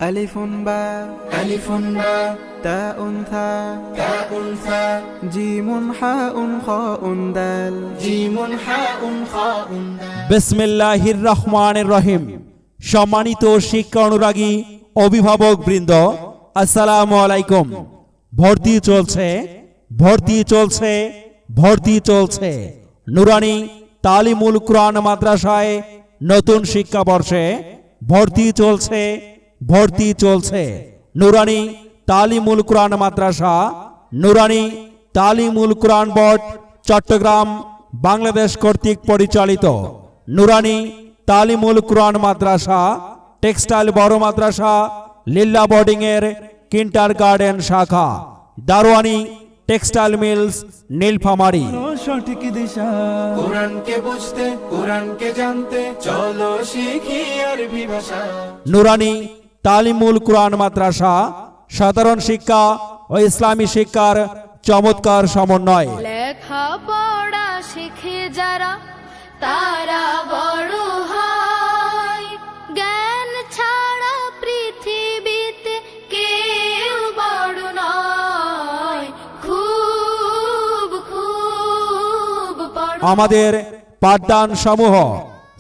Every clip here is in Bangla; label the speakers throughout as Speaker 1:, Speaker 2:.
Speaker 1: ألف باء تاء ثاء جيم حاء خاء دال
Speaker 2: বিসমিল্লাহির রহমানির রহিম। সম্মানিত শিক্ষা অনুরাগী অভিভাবক বৃন্দ, আসসালামু আলাইকুম। ভর্তি চলছে নুরানি তালিমুল কুরআন মাদ্রাসায় নতুন শিক্ষাবর্ষে ভর্তি চলছে নুরানি তালিমুল কুরআন মাদ্রাসা, নুরানি তালিমুল কুরআন বোর্ড চট্টগ্রাম বাংলাদেশ কর্তৃক পরিচালিত নুরানি তালিমুল কুরআন মাদ্রাসা, টেক্সটাইল বড় মাদ্রাসা, লিল্লা বোর্ডিং এর কিন্ডারগার্টেন শাখা, দারোয়ানি টেক্সটাইল মিলস, নীলফামারী।
Speaker 1: সঠিক দিশা কোরআনকে বুঝতে, কোরআনকে জানতে, চলো শিখি আরবি ভাষা।
Speaker 2: নুরানি তালিমুল কুরআন মাদ্রাসা সাধারণ শিক্ষা ও ইসলামী শিক্ষার চমৎকার সমন্বয়।
Speaker 3: লেখা পড়া শিখে যারা তারা বড় হয়, জ্ঞান ছাড়া পৃথিবীতে কেউ বড় নয়। খুব পড়ো।
Speaker 2: আমাদের পাঠদান সমূহ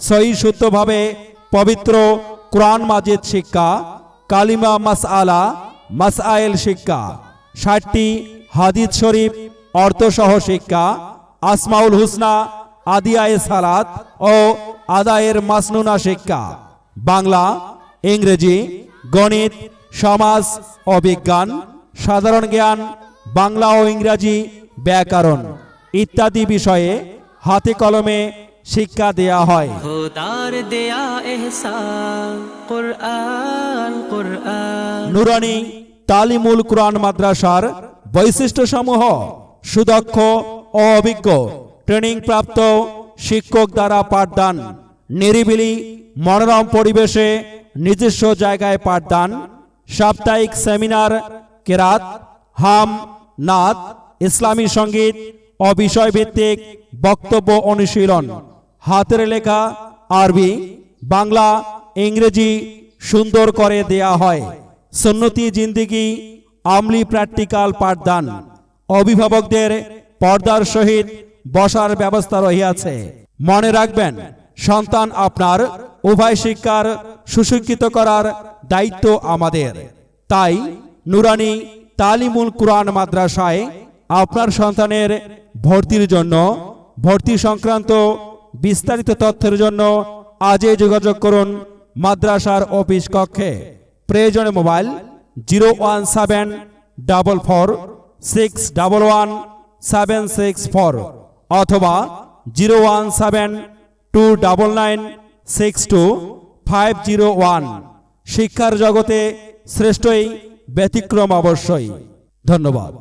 Speaker 2: সহি শুদ্ধভাবে পবিত্র কুরআন মাজিদ শিক্ষা, কালিমা মাসআলা মাসআইল শিক্ষা, 60টি হাদিস শরীফ অর্থসহ শিক্ষা, আসমাউল হুসনা, আদিয়ায়ে সালাত ও আদায়ের মাসনুনা শিক্ষা, বাংলা, ইংরেজি, গণিত, সমাজ ও বিজ্ঞান, সাধারণ জ্ঞান, বাংলা ও ইংরেজি ব্যাকরণ ইত্যাদি বিষয়ে হাতে কলমে শিক্ষা দেয়া হয়।
Speaker 4: খোদার দেয়া এহসান কুরআন
Speaker 2: নুরানি তালিমুল কুরআন মাদ্রাসার বৈশিষ্ট্য সমূহ: সুদক্ষ ও অভিজ্ঞ ট্রেনিং প্রাপ্ত শিক্ষক দ্বারা পাঠদান, নিরিবিলি মনোরম পরিবেশে নিজস্ব জায়গায় পাঠদান, সাপ্তাহিক সেমিনার, কেরাত, হাম, নাত, ইসলামী সঙ্গীত ও বিষয়ভিত্তিক বক্তব্য অনুশীলন, হাতের লেখা আরবি, বাংলা, ইংরেজি সুন্দর করে দেয়া হয়। সুন্নতি জিন্দেগি আমলি প্র্যাকটিক্যাল পাঠদান, অভিভাবকদের পর্দার সহিত বসার ব্যবস্থা রহিয়াছে। মনে রাখবেন, সন্তান আপনার, উভয় শিক্ষার সুশিক্ষিত করার দায়িত্ব আমাদের। তাই নুরানি তালিমুল কুরআন মাদ্রাসায় আপনার সন্তানের ভর্তির জন্য, ভর্তি সংক্রান্ত বিস্তারিত তথ্যের জন্য আজই যোগাযোগ করুন মাদ্রাসার অফিস কক্ষে। প্রয়োজনে মোবাইল 01744611764 অথবা 01729962501। শিক্ষার জগতে শ্রেষ্ঠই ব্যতিক্রম অবশ্যই। ধন্যবাদ।